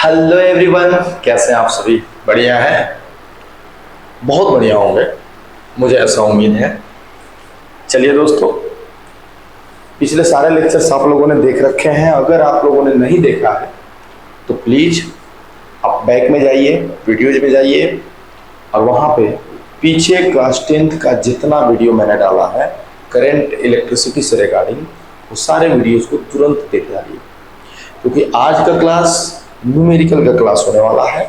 Hello everyone, कैसे हैं आप सभी? बढ़िया है, बहुत बढ़िया होंगे, मुझे ऐसा उम्मीद है। चलिए दोस्तों, पिछले सारे लेक्चर्स आप लोगों ने देख रखे हैं। अगर आप लोगों ने नहीं देखा है तो प्लीज आप बैक में जाइए, वीडियोज में जाइए और वहाँ पे पीछे क्लास 10th का जितना वीडियो मैंने डाला है करंट इलेक्ट्रिसिटी से रिगार्डिंग, वो सारे वीडियोज को तुरंत देख डालिए, क्योंकि आज का क्लास न्यूमेरिकल का क्लास होने वाला है।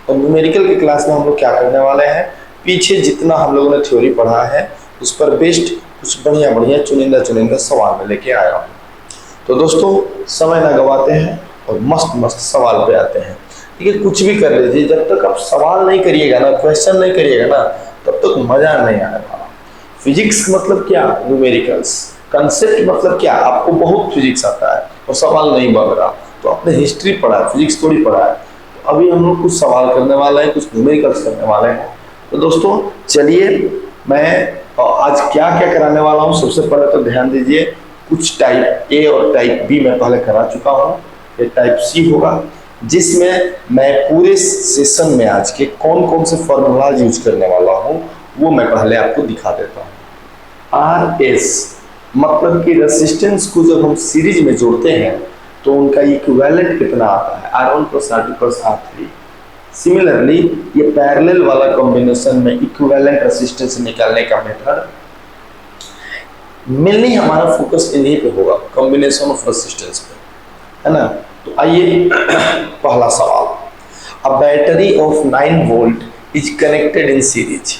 और न्यूमेरिकल के क्लास में हम लोग क्या करने वाले हैं, पीछे जितना हम लोगों ने थ्योरी पढ़ा है उस पर बेस्ड कुछ बढ़िया बढ़िया चुनिंदा सवाल में लेके आया हूँ। तो दोस्तों, समय ना गवाते हैं और मस्त मस्त सवाल पे आते हैं। ठीक है, कुछ भी कर लीजिए, जब तक आप सवाल नहीं करिएगा ना, क्वेश्चन नहीं करिएगा ना, तब तक मजा नहीं आने वाला। फिजिक्स मतलब क्या? न्यूमेरिकल्स। कंसेप्ट मतलब क्या? आपको बहुत फिजिक्स आता है और सवाल नहीं बन रहा, तो आपने हिस्ट्री पढ़ा है, फिजिक्स थोड़ी पढ़ा है। तो अभी हम लोग कुछ सवाल करने वाले हैं, कुछ न्यूमेरिकल्स करने वाले हैं। तो दोस्तों चलिए, मैं आज क्या क्या कराने वाला हूँ, सबसे पहले तो ध्यान दीजिए। कुछ टाइप ए और टाइप बी मैं पहले करा चुका हूँ, ये टाइप सी होगा, जिसमें मैं पूरे सेशन में आज के कौन कौन से फॉर्मूलाज यूज करने वाला हूँ वो मैं पहले आपको दिखा देता हूँ। आर एस मतलब कि रेसिस्टेंस को जब हम सीरीज में जोड़ते हैं तो उनका इक्विवेलेंट कितना आता है, R1 + R2 + R3। सिमिलरली ये पैरेलल वाला कॉम्बिनेशन में इक्विवेलेंट रेसिस्टेंस निकालने का मेथड, मेनली हमारा फोकस इन्हीं पे होगा, कॉम्बिनेशन ऑफ रेसिस्टेंस पे, है ना। तो आइए पहला सवाल। A battery of 9 volt is connected in series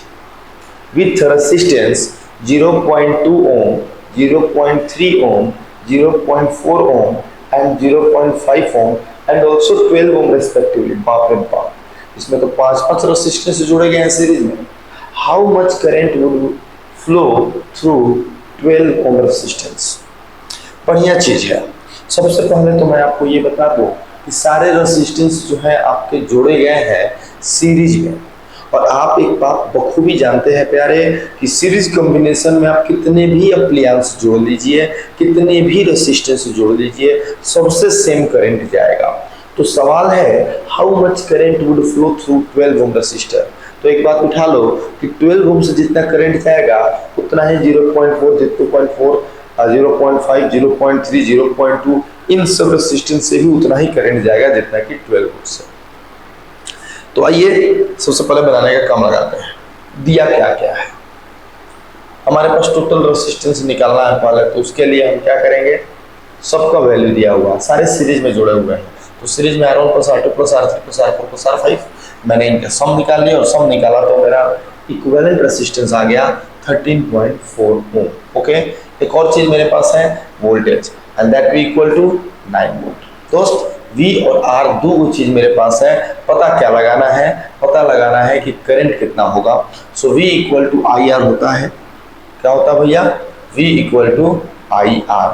with resistance 0.2 ohm, 0.3 ohm, 0.4 ohm and 0.5 ohm and also 12 ohm respectively। बाप रे बाप, इसमें तो 5 रेसिस्टेंस जुड़े गए हैं सीरीज में। How much current would flow through 12 ohm resistance? बढ़िया चीज है। सबसे पहले तो मैं आपको ये बता दूं कि सारे रेसिस्टेंस जो है आपके जोड़े गए हैं सीरीज में। और आप एक बात बखूबी जानते हैं प्यारे कि सीरीज कॉम्बिनेशन में आप कितने भी अप्लायंस जोड़ लीजिए, कितने भी रेसिस्टेंस जोड़ लीजिए, सबसे सेम करंट जाएगा। तो सवाल है how much current would flow through 12 ohm resistor. तो एक बात उठा लो कि 12 ओम से जितना करंट जाएगा उतना ही 0.4, 2.4, 0.5, 0.3, 0.2 इन सब रेसिस्टेंस से भी उतना ही करंट जाएगा जितना कि 12 ओम से। तो आइए सबसे पहले बनाने का काम लगाते हैं। दिया क्या क्या है हमारे पास, टोटल रेसिस्टेंस निकालना है पहले। तो उसके लिए हम क्या करेंगे, सबका वैल्यू दिया हुआ, सारे सीरीज में जुड़े हुए हैं। तो सीरीज में R1 + R2 + R3 + R4 + R5, मैंने इनका सम निकाल लिया और सम निकाला तो मेरा इक्विवेलेंट रेसिस्टेंस आ गया 13.4 ओम। ओके, एक और चीज मेरे पास है वोल्टेज, एंड दैट भी इक्वल टू 9 वोल्ट। दोस्त, V और R दो चीज मेरे पास है। पता क्या लगाना है? पता लगाना है कि करंट कितना होगा। सो V = IR होता है। क्या होता है भैया? V = IR।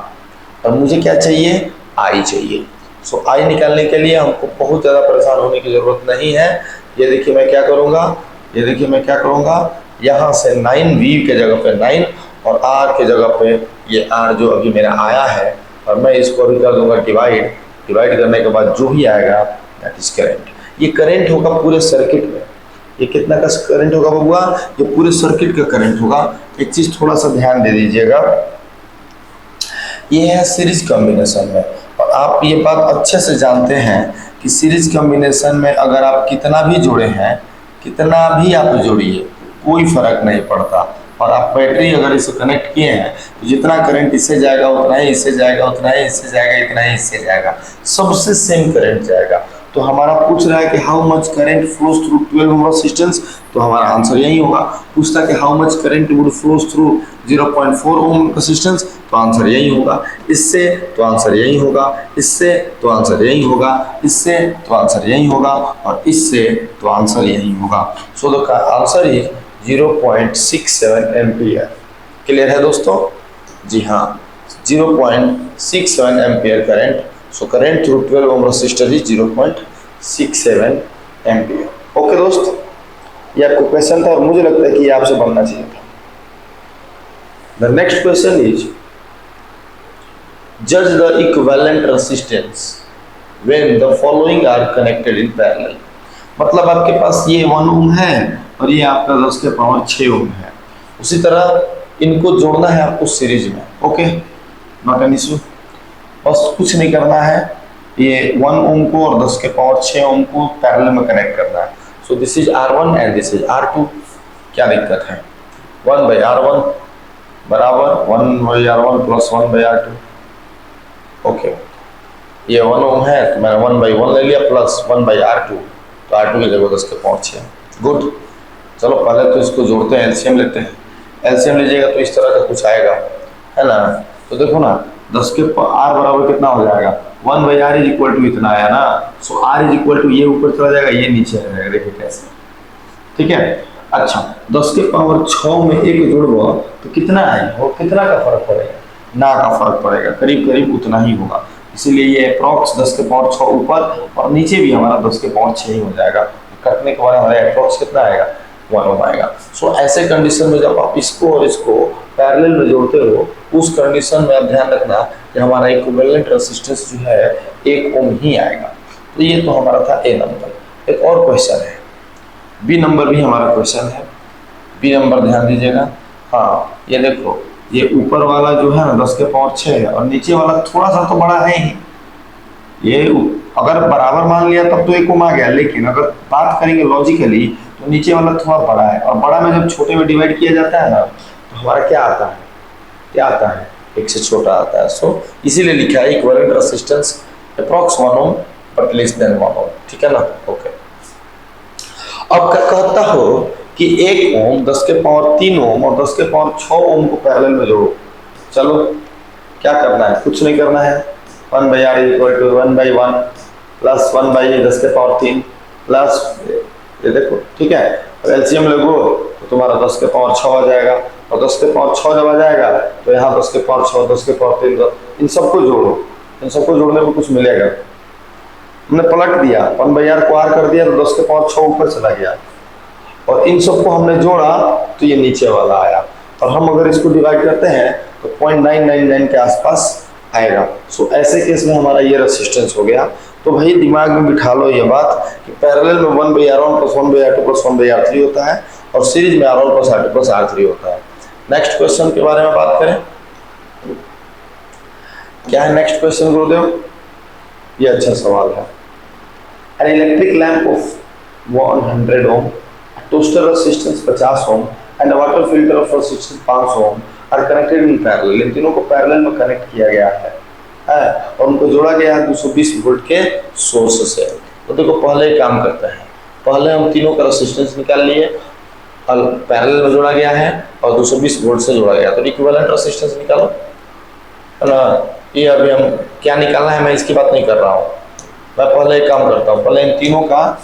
और मुझे क्या चाहिए? I चाहिए। सो I निकालने के लिए हमको बहुत ज़्यादा परेशान होने की ज़रूरत नहीं है। ये देखिए मैं क्या करूँगा, यहाँ से 9V के जगह पे 9 और R के जगह पे ये R जो अभी मेरा आया है, और मैं इसको अभी कर दूंगा डिवाइड करने के बाद जो ही आएगा दैट इज करंट। ये करंट होगा पूरे सर्किट में। ये कितना का करंट होगा बबुआ? ये पूरे सर्किट का करंट होगा। एक चीज थोड़ा सा ध्यान दे दीजिएगा, ये है सीरीज कॉम्बिनेशन में, और आप ये बात अच्छे से जानते हैं कि सीरीज कॉम्बिनेशन में अगर आप कितना भी जोड़े हैं, कितना भी आप जोड़िए, कोई फर्क नहीं पड़ता। और आप बैटरी अगर इसे कनेक्ट किए हैं तो जितना करंट इससे जाएगा उतना ही इससे जाएगा, उतना ही इससे जाएगा, इतना ही इससे जाएगा, सबसे सेम करंट जाएगा। तो हमारा पूछ रहा है कि how much current flows through 12 ohm resistance, तो हमारा आंसर यही होगा। पूछता है कि how much current would flows through 0.4 ohm resistance, तो आंसर यही होगा। इससे तो आंसर यही होगा, इससे तो आंसर यही होगा, इससे तो आंसर यही होगा, और इससे तो आंसर यही होगा। So the answer is 0.67 ampere. Clear है दोस्तों? जी हाँ, 0.67 ampere current. So current through 12 ohm resistor is 0.67 ampere. Okay दोस्त, ये आपको क्वेश्चन था और मुझे लगता है कि ये आपसे बनना चाहिए था। द नेक्स्ट क्वेश्चन इज जज the equivalent resistance when the following are connected in parallel. मतलब आपके पास ये 1 ओम है और ये आपका 10 के पावर 6 ओम है, उसी तरह इनको जोड़ना है आपको सीरीज में। ओके, नॉट एन इश्यू, बस कुछ नहीं करना है, ये 1 ओम को और 10 के पावर 6 ओम को पैरेलल में कनेक्ट करना है। So this is R1 and this is R2। क्या दिक्कत है, 1/R1 बराबर 1/R1 प्लस 1/R2। ओके, ये 1 ओम है तो मैंने 1/1 ले लिया प्लस 1/R2, तो R2 की जगह 10 के पावर 6। गुड, चलो पहले तो इसको जोड़ते हैं, एलसीएम लेते हैं। एलसीएम लीजिएगा तो इस तरह का कुछ आएगा, है ना। तो देखो ना, 10 के R बराबर कितना हो जाएगा, 1/R इज इक्वल टू इतना आया ना। सो R इज इक्वल टू ये ऊपर चला जाएगा, ये नीचे आ जाएगा, देखिए कैसे, ठीक है। अच्छा, 10 के पावर 6 में एक जोड़ो तो कितना है, वो कितना का फर्क पड़ेगा, ना का फर्क पड़ेगा, करीब करीब उतना ही होगा। इसीलिए ये अप्रॉक्स 10 के पावर 6 ऊपर और नीचे भी हमारा 10 के पावर 6 ही हो जाएगा। कटने के बाद हमारा अप्रॉक्स कितना आएगा, 1 ओम आएगा। सो ऐसे कंडीशन में जब आप इसको और इसको पैरेलल में जोड़ते हो, उस कंडीशन में आप ध्यान रखना कि हमारा इक्विवेलेंट रेजिस्टेंस जो है 1 ओम ही आएगा। तो ये तो हमारा था ए नंबर। एक और क्वेश्चन है, बी नंबर भी हमारा क्वेश्चन है। बी नंबर ध्यान दीजिएगा। हाँ, ये देखो, ये ऊपर वाला जो है ना 10 के पावर 6 है और नीचे वाला थोड़ा सा तो बड़ा है ही। ये अगर बराबर मान लिया तब तो 1 ओम आ गया, लेकिन अगर बात करेंगे लॉजिकली तो नीचे वाला थोड़ा बड़ा है, और बड़ा में जब छोटे में डिवाइड किया जाता है ना तो हमारा क्या आता है, क्या आता है, 1 से छोटा आता है। सो इसीलिए लिखा है equivalent resistance approx 1 ohm but less than 1 ohm, ठीक है ना। ओके, अब कहता हो कि 1 ओम 10 के पावर 3 ओम और 10 के पावर 6 ओम को पैरेलल में जोड़ो। चलो क्या करना है, कुछ नहीं करना है, 1/R इक्वल टू 1/1 प्लस 1/10 के पावर 3 प्लस ये देखो, ठीक है। और एलसीएम लगो तो तुम्हारा 10 के पावर 6 आ जाएगा, और 10 के पावर 6 जब आ जाएगा तो यहाँ 10 के पावर 6, 10 के पावर 3, इन सबको जोड़ो, इन सबको जोड़ने में कुछ मिलेगा। हमने पलट दिया, 1/R को R कर दिया तो 10 के पावर 6 ऊपर चला गया, और इन सबको हमने जोड़ा तो ये नीचे वाला आया। और हम अगर इसको डिवाइड करते हैं तो 0.999 के आसपास आएगा। सो ऐसे केस में हमारा ये रेजिस्टेंस हो गया। तो भाई दिमाग में बिठा लो ये बात कि पैरेलल में 1/R1 plus 1/R2 plus 1/R3 होता है और सीरीज में R1 plus R2 plus R3 होता है। नेक्स्ट क्वेश्चन के बारे में बात करें, क्या है नेक्स्ट क्वेश्चन गुरुदेव? ये अच्छा सवाल है। An electric lamp of 100 ohm, toaster resistance 50 ohm and water filter of resistance 500 ohm are connected in parallel. इन तीनों को पैरेलल में कनेक्ट किया गया है और उनको जोड़ा गया है 220 वोल्ट के सोर्स से। तो देखो पहले एक काम करते हैं, पहले हम तीनों का रेजिस्टेंस निकाल लिए, पैरेलल में जोड़ा गया है और 220 वोल्ट से जोड़ा गया, तो इक्विवेलेंट रेजिस्टेंस निकालो, है ना। ये अभी हम क्या निकालना है मैं इसकी बात नहीं कर रहा हूँ, मैं पहले एक काम करता हूँ, पहले इन तीनों का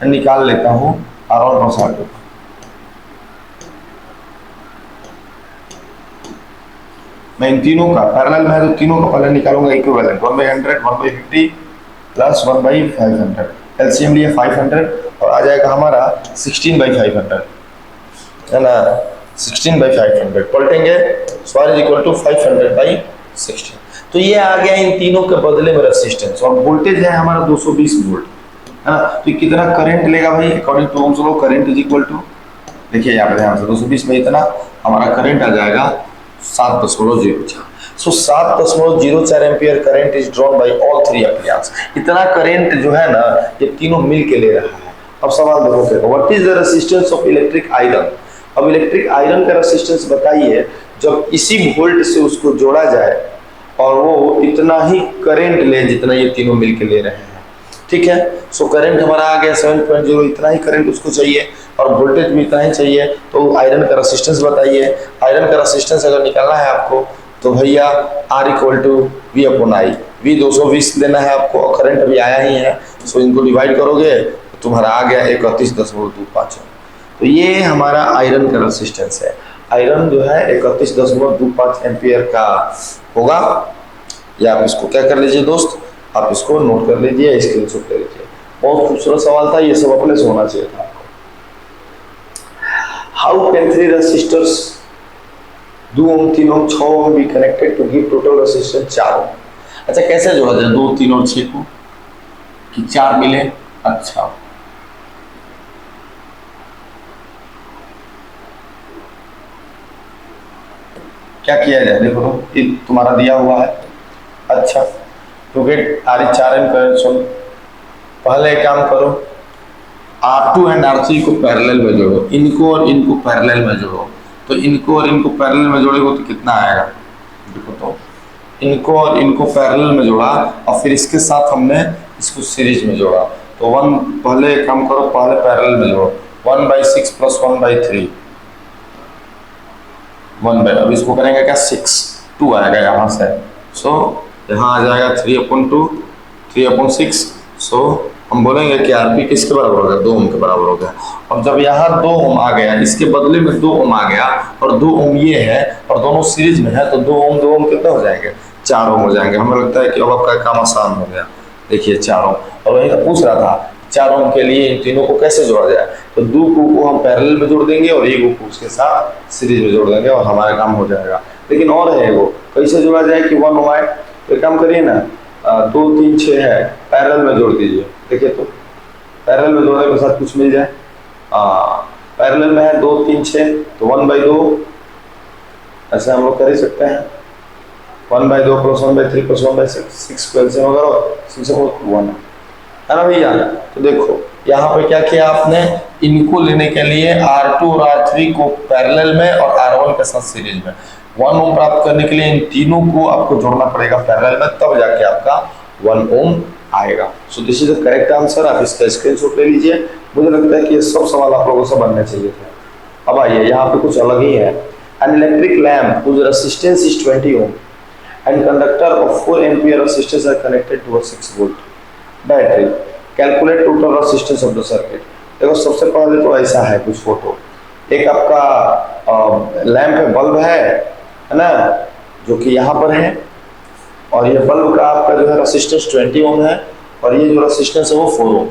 निकाल लेता हूँ R1 प्लस R2। मैं इन तीनों का पैरेलल में है तो तीनों का पहले निकालूंगा इक्विवेलेंट, 1/100 1/50 प्लस 1/500, एलसीएम लिए 500 और आ जाएगा हमारा 16/500, है ना। 16/500 पलटेंगे, सो R इक्वल टू 500/16। तो ये आ गया इन तीनों के बदले में रेजिस्टेंस, और वोल्टेज है हमारा 220 वोल्ट, है ना। तो कितना करंट लेगा भाई, according to Ohm's law current is equal to, देखिए यहाँ पे ध्यान से, 220 में इतना हमारा करंट आ जाएगा 7.04। सो 7.04 ampere current is drawn by all 3 appliance. इतना करंट जो है ना ये तीनों मिल के ले रहा है। अब सवाल देखो, what is the resistance of electric iron. अब इलेक्ट्रिक आयरन का रेजिस्टेंस बताइए जब इसी वोल्ट से उसको जोड़ा जाए और वो इतना ही करंट ले जितना ये तीनों मिल के ले रहे हैं, ठीक है। सो करंट हमारा आ गया 7.0, इतना ही करंट उसको चाहिए और वोल्टेज भी इतना ही चाहिए। तो आयरन का रेजिस्टेंस बताइए। आयरन का रेजिस्टेंस अगर निकालना है आपको तो भैया R equal to V/I, V 220 देना है आपको और करंट अभी आया ही है। सो इनको डिवाइड करोगे तो तुम्हारा आ गया 31.25। तो ये हमारा आयरन का रेजिस्टेंस है। आयरन जो है 31.25 एम्पियर का होगा। या आप इसको क्या कर लीजिए दोस्त, आप इसको नोट कर लीजिए, स्क्रीनशॉट ले लीजिए। बहुत खूबसूरत सवाल था, ये सब अपने से होना चाहिए था आपको। How can 3 resistors 2 ohm 3 ohm 6 ohm be connected to give total resistance 4 ohm. अच्छा कैसे जोड़ा जाए 2, 3 और 6 को, कि 4 मिले। अच्छा, क्या किया जाए, देखो तो ये तुम्हारा दिया हुआ है। अच्छा, to get R H R M correction, पहले एक काम करो, R2 एंड R3 को पैरेलल में जोड़ो, इनको और इनको पैरेलल में जोड़ो। तो इनको और इनको पैरेलल में जोड़ेगा तो कितना आएगा, देखो तो इनको और इनको पैरेलल में जोड़ा और फिर इसके साथ हमने इसको सीरीज में जोड़ा। तो 1, पहले एक काम करो, पहले पैरेलल में जोड़ो, 1/6 प्लस 1/3, 1 अब इसको करेंगे क्या 6, 2 आएगा यहाँ से। सो यहाँ आ जाएगा 3/2, 3/6। सो हम बोलेंगे कि आरपी किसके बराबर हो गया, 2 ओम के बराबर हो गया। अब जब यहाँ 2 ओम आ गया, इसके बदले में 2 ओम आ गया और 2 ओम ये है और दोनों सीरीज में है, तो 2 ओम कितने हो जाएंगे, 4 ओम हो जाएंगे। हमें लगता है कि अब आपका काम आसान हो गया। देखिए 4 ओम, और वही तो पूछ रहा था 4 ओम के लिए इन तीनों को कैसे जोड़ा जाए। तो 2 को हम पैरेलल में जोड़ देंगे और 1 को उसके साथ सीरीज में जोड़ देंगे और हमारा काम हो जाएगा। लेकिन और है वो कैसे जोड़ा जाए कि 1 ओम आए, तो काम करिए ना, 2 3 6 है, पैरेलल में जोड़ दीजिए। देखिए तो पैरेलल में जोड़ने के साथ कुछ मिल जाए, पैरेलल में है 2 3 6, तो 1/2 ऐसे हम लोग कर ही सकते हैं। 1/2 प्लस 1/3 प्लस 1/6, 6 को एलसीएम वगैरह 6 से 1 है ना भैया। तो देखो यहाँ पे क्या किया आपने, इनको लेने के लिए R2 और R3 को पैरेलल में और R1 के साथ सीरीज में 1 ओम प्राप्त करने के लिए इन तीनों को आपको जोड़ना पड़ेगा पैरेलल में, तब जाके आपका 1 ओम आएगा। So this is the correct answer. आप इसका स्क्रीनशॉट ले लीजिए। मुझे लगता है कि ये सब सवाल आप लोगों से बनने चाहिए थे। अब आइए यहाँ पे कुछ अलग ही है। An electric lamp whose resistance is 20 ohm and conductor of 4 ampere resistance are connected to a 6 volt battery, calculate total resistance of the circuit. देखो सबसे पहले तो ऐसा है कुछ फोटो, एक आपका लैंप है, बल्ब है ना, जो कि यहाँ पर है, और ये बल्ब का आपका जो है रेजिस्टेंस 20 ओम है और ये जो रेजिस्टेंस है वो 4 ओम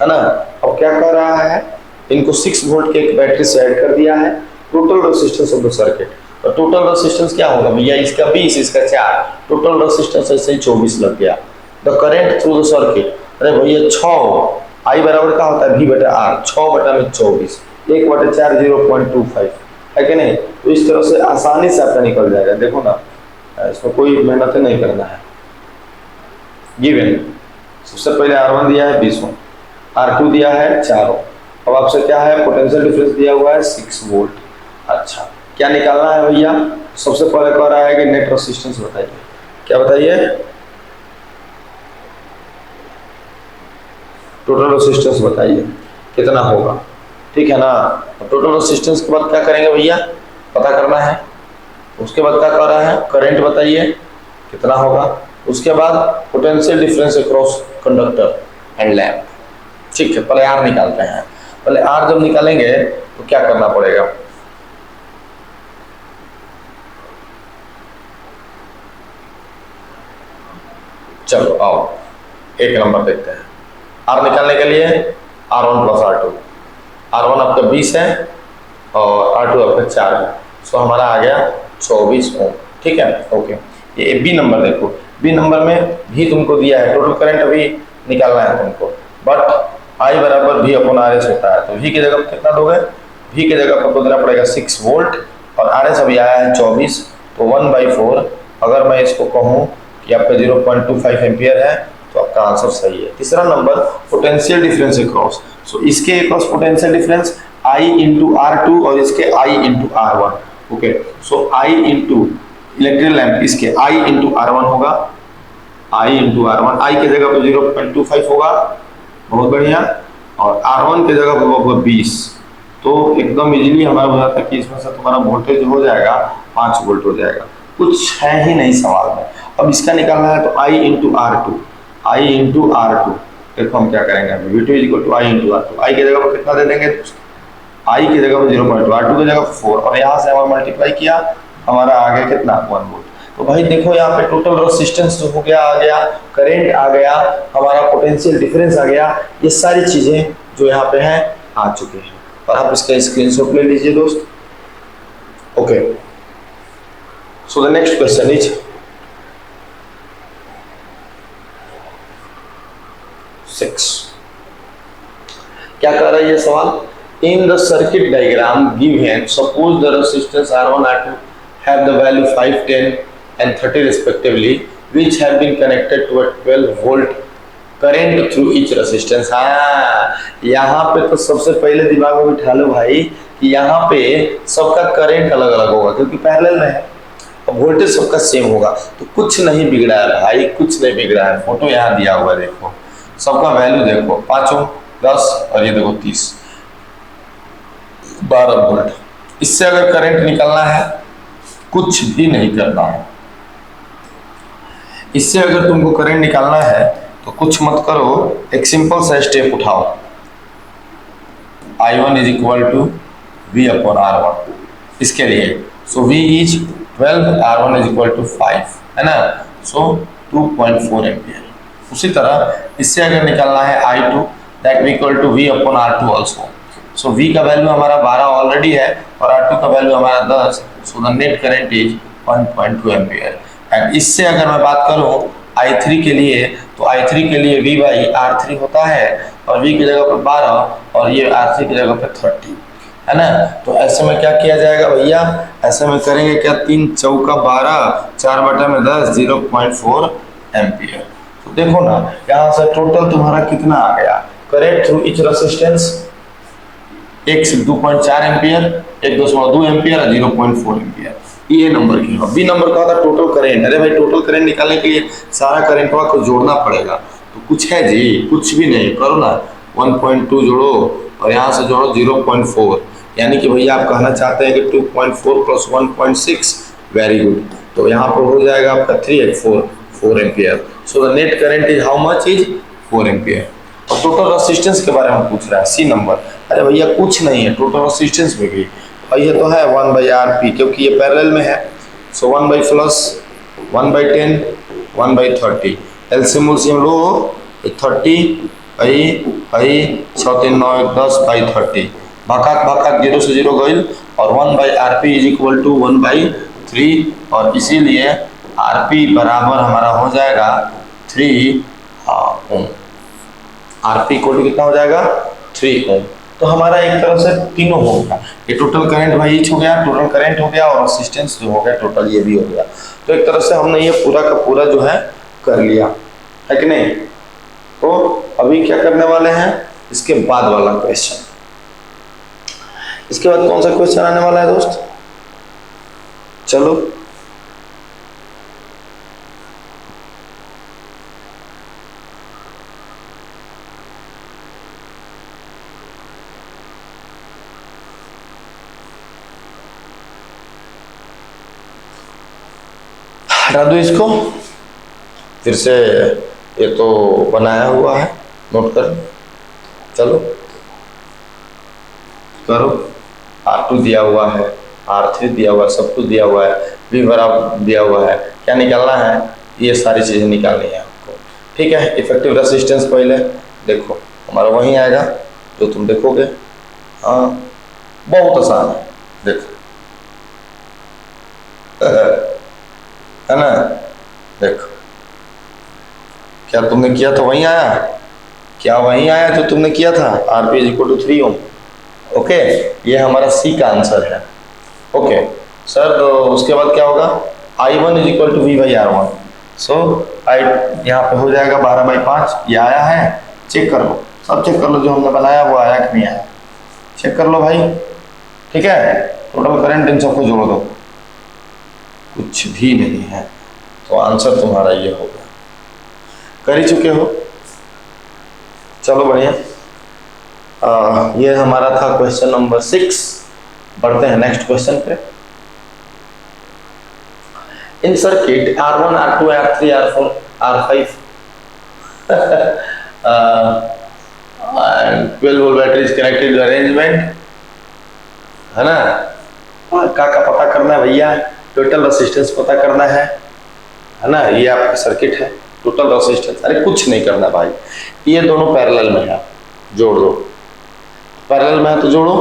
है ना। अब क्या कर रहा है, इनको 6 वोल्ट के एक बैटरी से ऐड कर दिया है, total resistance of the circuit. तो टोटल रेजिस्टेंस क्या होगा भैया, इसका 20 इसका 4, टोटल रेजिस्टेंस ऐसे ही 24 लग गया। The current through the circuit, अरे भैया 6 आई बराबर का होता है V/R, 6/24, 1/4 0.25 है कि नहीं। तो इस तरह से आसानी से आपका निकल जाएगा। देखो ना, इसमें कोई मेहनत नहीं करना है। गिवन सबसे पहले R1 दिया है 20 ओम, R2 दिया है 4 ओम, अब आपसे क्या है, पोटेंशियल डिफरेंस दिया हुआ है 6 वोल्ट। अच्छा, क्या निकालना है भैया, सबसे पहले कह रहा है कि नेट रेजिस्टेंस बताइए। क्या बताइए, टोटल रेजिस्टेंस बताइए कितना होगा, ठीक है ना। टोटल रेजिस्टेंस के बाद क्या करेंगे भैया, पता करना है। उसके बाद क्या कर रहा है, करंट बताइए कितना होगा। उसके बाद potential difference across conductor and lamp. ठीक है, पहले आर निकालते हैं। पहले आर जब निकालेंगे तो क्या करना पड़ेगा, चलो आओ एक नंबर देखते हैं। आर निकालने के लिए R1 प्लस R2, R1 आपका 20 है और R2 आपका 4 है, सो हमारा आ गया 24 ओम। ठीक है, ओके। ये बी नंबर देखो, बी नंबर में भी तुमको दिया है, टोटल करंट अभी निकालना है तुमको, बट आई बराबर V/RS होता है। तो V की जगह पर कितना दोगे, V की जगह पर देना पड़ेगा 6 वोल्ट और RS अभी आया है 24, तो 1/4। अगर मैं इसको कहूँ कि आपका 0.25 एम्पियर है तो आपका आंसर सही है। तीसरा नंबर पोटेंशियल डिफरेंस अक्रॉस, सो इसके across potential difference I into R2 और इसके I into R1। Okay, so I into electric lamp इसके I इंटू R1 होगा, I इंटू R1, I की जगह पर 0.25 होगा, बहुत बढ़िया, और R1 की जगह पर होगा 20। तो एकदम इजीली हमारा हो जाता है कि इसमें से तुम्हारा वोल्टेज हो जाएगा 5 वोल्ट हो जाएगा, कुछ है ही नहीं सवाल में। अब इसका निकालना है तो I into R2, I into R2, देखो हम क्या करेंगे, V2 equal to I into R2। I की जगह पर कितना दे देंगे, I की जगह पर 0.2, R2 की जगह पर 4 और यहाँ से हमारा मल्टीप्लाई किया, हमारा आ गया कितना 1 वोल्ट। तो भाई देखो यहाँ पे टोटल रेजिस्टेंस हो गया, आ गया करंट, आ गया हमारा पोटेंशियल डिफरेंस, आ गया, ये सारी चीजें जो यहाँ पे हैं आ चुके हैं। और आप इसका स्क्रीनशॉट ले लीजिए दोस्त। Okay, so the next question is, 6। क्या कह रहा है ये सवाल? In the circuit diagram given suppose the resistance R1 R2 have the value 5, 10 and 30 respectively which have been connected to a 12 volt current through each resistance। हाँ, यहाँ पे तो सबसे पहले दिमाग में बिठा लो भाई कि यहाँ पे सबका करंट अलग अलग होगा क्योंकि पैरेलल में है, वोल्टेज सबका सेम होगा, तो कुछ नहीं बिगड़ा है भाई, कुछ नहीं बिगड़ा है। फोटो यहाँ दिया हुआ है, देखो सबका वैल्यू देखो, 5 ओम, 10 और ये देखो 30, 12 वोल्ट। इससे अगर करंट निकलना है कुछ भी नहीं करना है, इससे अगर तुमको करंट निकालना है तो कुछ मत करो, एक सिंपल सा स्टेप उठाओ, I1 is equal to V upon R1 इसके लिए, so V is 12, R1 is equal to 5 है ना, सो 2.4 एम्पियर। उसी तरह इससे अगर निकालना है I2 that V equal to V upon R2 also, so V का वैल्यू हमारा 12 ऑलरेडी है और R2 का वैल्यू हमारा 10, so the net current is 1.2 ampere. And इससे अगर मैं बात करूं I3 के लिए, तो I3 के लिए V बाई R3 होता है और V की जगह पर 12 और ये R3 की जगह पर 30 है ना। तो ऐसे में क्या किया जाएगा भैया, ऐसे में करेंगे क्या, 3 चौका 12, 4 बटा में 10, 0.4 एम्पियर। तो देखो ना यहाँ से टोटल तुम्हारा कितना आ गया, करेक्ट थ्रू ईच रेजिस्टेंस 1 से 2.4 एम्पियर, 1.2 एम्पियर और 0.4 एम्पियर। ये नंबर की बी नंबर का होता टोटल करंट। अरे भाई टोटल करंट निकालने के लिए सारा करंट को जोड़ना पड़ेगा, तो कुछ है जी, कुछ भी नहीं, करो ना 1.2 जोड़ो और यहाँ से जोड़ो 0.4, यानी कि भैया आप कहना चाहते हैं कि 2.4 प्लस 1.6, वेरी गुड। तो यहाँ पर हो जाएगा आपका 4 ampere. So the net current is how much, is 4 ampere. और टोटल रेजिस्टेंस के बारे में पूछ रहा है, सी नंबर। अरे भैया कुछ नहीं है टोटल रेजिस्टेंस में भी, और ये तो है 1/RP क्योंकि ये पैरेलल में है, सो 1/+ 1/10 1/30, एलसीएम लो 30 6 3 9 10/30, भाग 0 से 0 गई और 1/RP इज इक्वल टू 1/3, और इसीलिए RP बराबर हमारा हो जाएगा 3 ओम। RP इक्वल टू कितना हो जाएगा, 3 ओम। तो हमारा एक तरह से तीनों हो गया, ये टोटल करंट भाई हो गया, टोटल करंट हो गया और रेजिस्टेंस जो हो गया टोटल ये भी हो गया। तो एक तरह से हमने ये पूरा का पूरा जो है कर लिया है कि नहीं। तो अभी क्या करने वाले हैं, इसके बाद वाला क्वेश्चन, इसके बाद कौन सा क्वेश्चन आने वाला है दोस्त, चलो हटा दो इसको, फिर से ये तो बनाया हुआ है, नोट कर, चलो करो। R2 दिया हुआ है, R3 दिया हुआ है, सब कुछ दिया हुआ है, V बराबर दिया हुआ है, क्या निकालना है, ये सारी चीजें निकालनी है आपको, ठीक है। इफेक्टिव रेजिस्टेंस पहले देखो हमारा वही आएगा जो तुम देखोगे, हाँ बहुत आसान है, देखो है ना, देखो क्या तुमने किया था वही आया, क्या वही आया जो तुमने किया था, RP is equal to 3 ohm. Okay, ये हमारा सी का आंसर है। ओके सर, तो उसके बाद क्या होगा, I1 is equal to V/R1, so I यहाँ पे हो जाएगा 12/5, ये आया है, चेक कर लो, सब चेक कर लो, जो हमने बनाया वो आया कि नहीं आया, चेक कर लो भाई, ठीक है। टोटल करंट इन सबको जोड़ दो, कुछ भी नहीं है, तो आंसर तुम्हारा ये होगा, कर ही चुके हो, चलो बढ़िया। ये हमारा था क्वेश्चन नंबर 6। बढ़ते हैं नेक्स्ट क्वेश्चन पे। In circuit R1 R2 R3 R4 R5 12 volt battery is connected arrangement, है ना। का पता करना है भैया, टोटल रेजिस्टेंस पता करना है ना, ये आपका सर्किट है, टोटल रेजिस्टेंस। अरे कुछ नहीं करना भाई, ये दोनों पैरेलल में है, जोड़ दो, पैरेलल में है तो जोड़ो,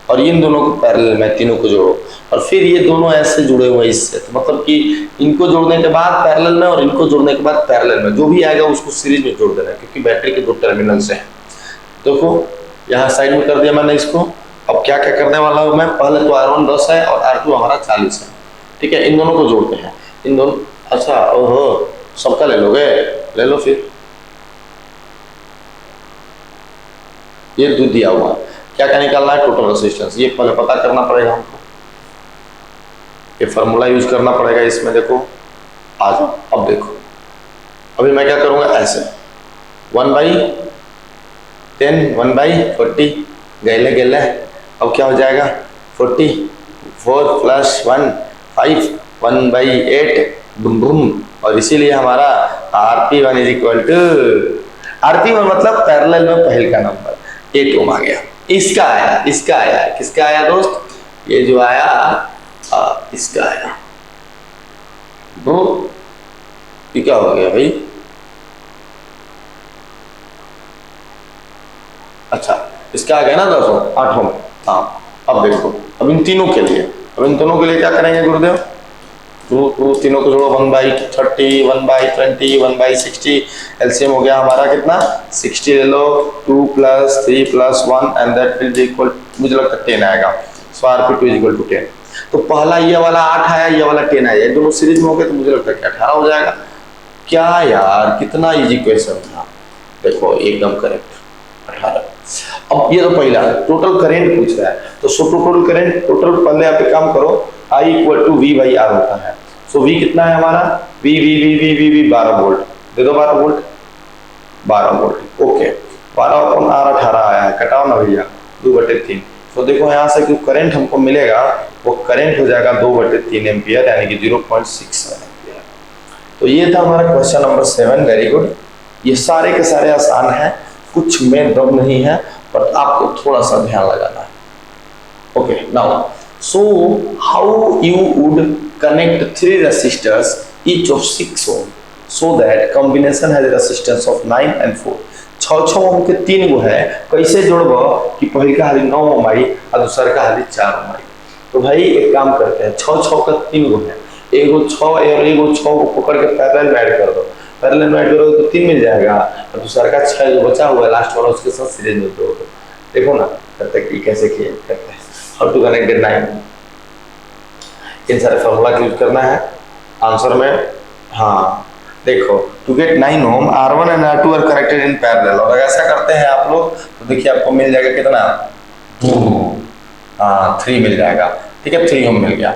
और इन दोनों को पैरेलल में, तीनों को जोड़ो। और फिर ये दोनों ऐसे जुड़े हुए इससे, तो मतलब कि इनको जोड़ने के बाद पैरेलल में और इनको जोड़ने के बाद पैरेलल में, जो भी आएगा उसको सीरीज में जोड़ देना है, क्योंकि बैटरी के दो टर्मिनल से हैं। देखो यहाँ साइड में कर दिया मैंने इसको। अब क्या क्या करने वाला हूँ मैं, पहले तो R1 10 है और R2 हमारा 40 है, ठीक है। इन दोनों को जोड़ते हैं, इन दोनों, अच्छा ओहो सबका ले लोगे, ले लो फिर। ये दूध दिया हुआ, क्या क्या निकालना है, टोटल रेजिस्टेंस, ये पहले पता करना पड़ेगा हमको, ये फार्मूला यूज करना पड़ेगा इसमें। देखो आ जाओ, अब देखो अभी मैं क्या करूंगा, ऐसे 1/10 1/40 गैले गैले, अब क्या हो जाएगा 44 + 1 5 1/8 बुम बुम, और इसीलिए हमारा RP1 RP1 मतलब पैरेलल में पहले का नंबर 8 ओम आ गया। इसका आया, इसका आया, किसका आया दोस्त, ये जो आया इसका आया, वो ये क्या हो गया भाई, अच्छा इसका आ गया ना 10 ओम 8 ओम। हाँ अब देखो, अब इन तीनों के लिए, अब इन दोनों के लिए क्या करेंगे गुरुदेव, तीनों को जोड़ो, 1/30 1/20 1/60, एलसीएम हो गया हमारा कितना 60 ले लो, 2 + 3 + 1 and that will be equal, मुझे लगता है 10 आएगा। सो RP2 = 10। तो पहला ये वाला 8 आया, ये वाला 10 आया, ये दोनों सीरीज में हो गए, तो मुझे लगता है कि 18 हो जाएगा। क्या यार कितना इजी क्वेश्चन था, देखो एकदम करेक्ट 18। अब ये तो पहला टोटल करंट पूछ रहा है, तो टोटल करंट, टोटल पहले आप एक काम करो, I = V/R होता है। सो V कितना है हमारा, V 12 वोल्ट, दे दो 12 वोल्ट, 12 वोल्ट ओके। 12/R 18 आया है, कटाओ ना भैया 2/3। तो देखो यहाँ से जो करंट हमको मिलेगा वो करंट हो जाएगा 2/3 एम्पियर, यानी कि 0.67 एम्पियर। तो ये था हमारा क्वेश्चन नंबर 7। वेरी गुड, ये सारे के सारे आसान है, कुछ में दम नहीं है, पर आपको थोड़ा सा ध्यान लगाना है। Okay now, so how you would connect 3 resistors each of 6 ohm so that combination has a resistance of 9 and 4। 6 ओम के 3 गो है, कैसे जोड़बो कि पहले का हाली 9 ओम आई और दूसरा का हाली 4 ओम आई। तो भाई एक काम करते हैं, 6 का 3 गो है, एगो 6 और एगो 6 को पकड़ के पैरेलल में ऐड कर दो, पैरेलल में ऐड करोगे तो 3 मिल जाएगा, और दूसरा का 6 जो बचा हुआ है लास्ट वाला उसके साथ सीरीज में जोड़ दो। देखो ना करते कि कैसे किए करते हैं, हाउ टू कनेक्ट 9, इन सारे फॉर्मूला यूज करना है आंसर में। हाँ देखो, to get 9 ohm R1 and R2 are connected in parallel, और ऐसा करते हैं आप लोग तो देखिए आपको मिल जाएगा कितना, 3 मिल जाएगा, ठीक है 3 ओम मिल गया।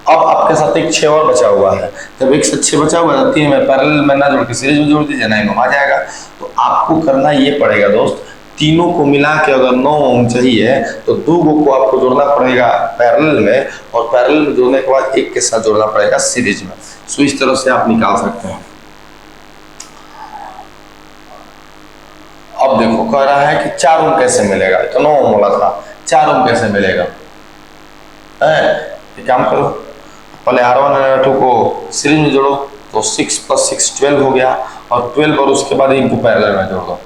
अब आपके साथ एक 6 और बचा हुआ है, जब 1 से 6 बचा हुआ है 3 में पैरेलल में ना जोड़ के सीरीज में जोड़ दीजिए, 9 ओम आ जाएगा। तो आपको करना ये पड़ेगा दोस्त, तीनों को मिला के अगर 9 ओम चाहिए तो 2 को आपको जोड़ना पड़ेगा पैरेलल में, और पैरेलल में जोड़ने के बाद एक के साथ जोड़ना पड़ेगा सीरीज में। सो इस तरह से आप निकाल सकते हैं। अब देखो कह रहा है कि 4 ओम कैसे मिलेगा, तो 9 ओम वाला था, 4 ओम कैसे मिलेगा, एक काम करो पहले R1 और R2 को सीरीज में जोड़ो, तो 6 + 6 12 हो गया, और 12 और उसके बाद इनको पैरेलल में जोड़ दो,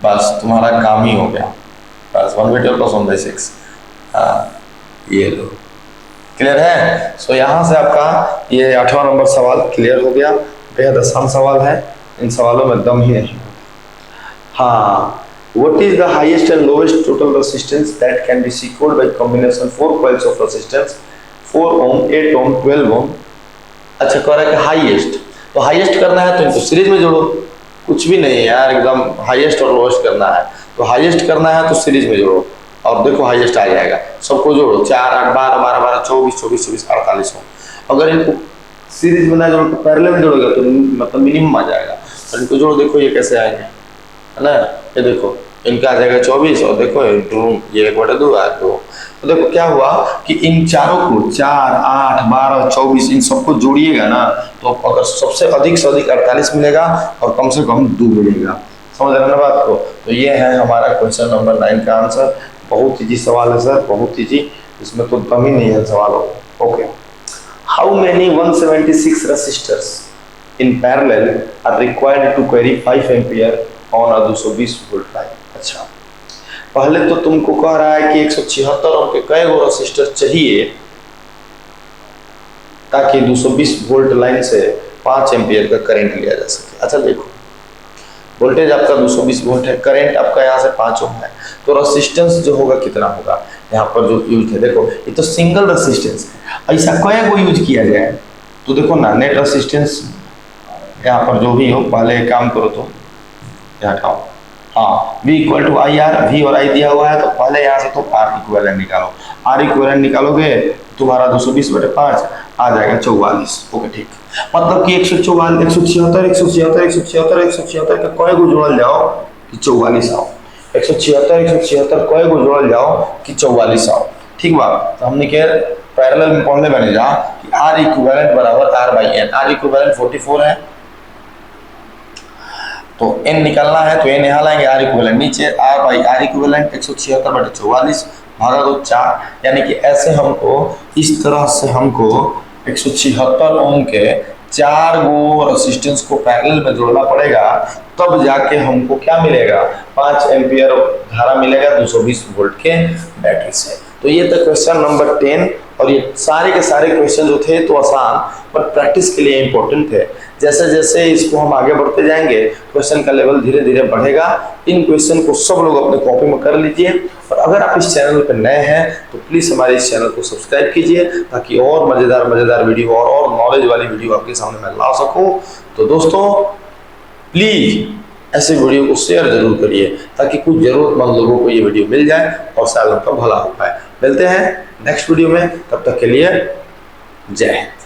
बस तुम्हारा काम ही हो गया, बस 1/12 + 1/6। ये लो, क्लियर है। सो यहाँ से आपका ये 8वां नंबर सवाल क्लियर हो गया, बेहद आसान सवाल है, इन सवालों में दम ही नहीं। हाँ, what is the highest and lowest total resistance that can be secured by combination 4 coils of resistance 4 ohm 8 ohm 12 ohm। अच्छा कह रहा है कि हाईएस्ट, तो हाईएस्ट करना है तो इनको सीरीज में जोड़ो, कुछ भी नहीं है यार, एकदम हाईएस्ट और लोएस्ट करना है, तो हाईएस्ट करना है तो सीरीज में जोड़ो, और देखो हाईएस्ट आ जाएगा, सबको जोड़ो 4 8 12 12 12 24 24 24 48 हो। अगर इनको सीरीज में ना जोड़ो तो पैरेलल में जोड़ोगे तो मतलब मिनिमम आ जाएगा, और इनको जोड़ो, देखो ये कैसे आएंगे, है ना, ये देखो इनका आ जाएगा 24, और देखो ये 1/2 आ 2। तो देखो क्या हुआ कि इन चारों को 4 8 12 24 इन सबको जोड़िएगा ना, तो अगर सबसे अधिक से अधिक 48 मिलेगा और कम से कम 2 मिलेगा। समझ रहे ना बात को। तो ये है हमारा क्वेश्चन नंबर 9 का आंसर। बहुत इजी सवाल है सर, बहुत इजी, इसमें तो दम ही नहीं है सवालों। Okay, how many 176 resistors in parallel are required to carry 5 ampere on a 220 volt line. अच्छा, पहले तो तुमको कह रहा है कि 176 ओम के कई गो रेसिस्टर चाहिए ताकि 220 वोल्ट लाइन से 5 एम्पियर का करंट लिया जा सके। अच्छा देखो, वोल्टेज आपका 220 वोल्ट है, करंट आपका यहाँ से 5 ओम है, तो रेसिस्टेंस जो होगा कितना होगा यहाँ पर जो यूज है। देखो ये तो सिंगल रेसिस्टेंस है, ऐसा कई को यूज किया जाए तो देखो ना, नेट रेसिस्टेंस यहाँ पर जो भी हो, पहले एक काम करो तो यहाँ हटाओ, हाँ V equal to I R, V और I दिया हुआ है तो पहले यहाँ से तो R इक्विवेलेंट निकालो, R इक्विवेलेंट निकालोगे तुम्हारा 220/5 आ जाएगा 44। ओके ठीक, मतलब कि 144 176 176 176 176 का कोई को जोड़ल जाओ कि 44 आओ, 176 176 कोई को जोड़ल जाओ कि 44 आओ। ठीक बात, तो हमने के पैरेलल में पढ़ने बने जा कि R इक्विवेलेंट बराबर R/N, R इक्विवेलेंट 44 है तो n निकालना है तो n यहाँ लाएंगे, R इक्विवेलेंट नीचे, R इक्विवेलेंट 176/44 भागा दो 4, यानी कि ऐसे हमको इस तरह से हमको 176 ओम के 4 गो रेसिस्टेंस को पैरेलल में जोड़ना पड़ेगा, तब जाके हमको क्या मिलेगा, 5 एम्पियर धारा मिलेगा 220 वोल्ट के बैटरी से। तो ये था क्वेश्चन नंबर 10, और ये सारे के सारे क्वेश्चन जो थे तो आसान पर प्रैक्टिस के लिए इम्पोर्टेंट थे। जैसे जैसे इसको हम आगे बढ़ते जाएंगे क्वेश्चन का लेवल धीरे धीरे बढ़ेगा। इन क्वेश्चन को सब लोग अपने कॉपी में कर लीजिए, और अगर आप इस चैनल पर नए हैं तो प्लीज़ हमारे इस चैनल को सब्सक्राइब कीजिए ताकि और मज़ेदार वीडियो और नॉलेज वाली वीडियो आपके सामने मैं ला सकूँ। तो दोस्तों प्लीज़ ऐसे वीडियो को शेयर जरूर करिए ताकि कुछ ज़रूरतमंद लोगों को ये वीडियो मिल जाए और शायद उनका भला हो पाए। मिलते हैं नेक्स्ट वीडियो में, तब तक के लिए जय हिंद।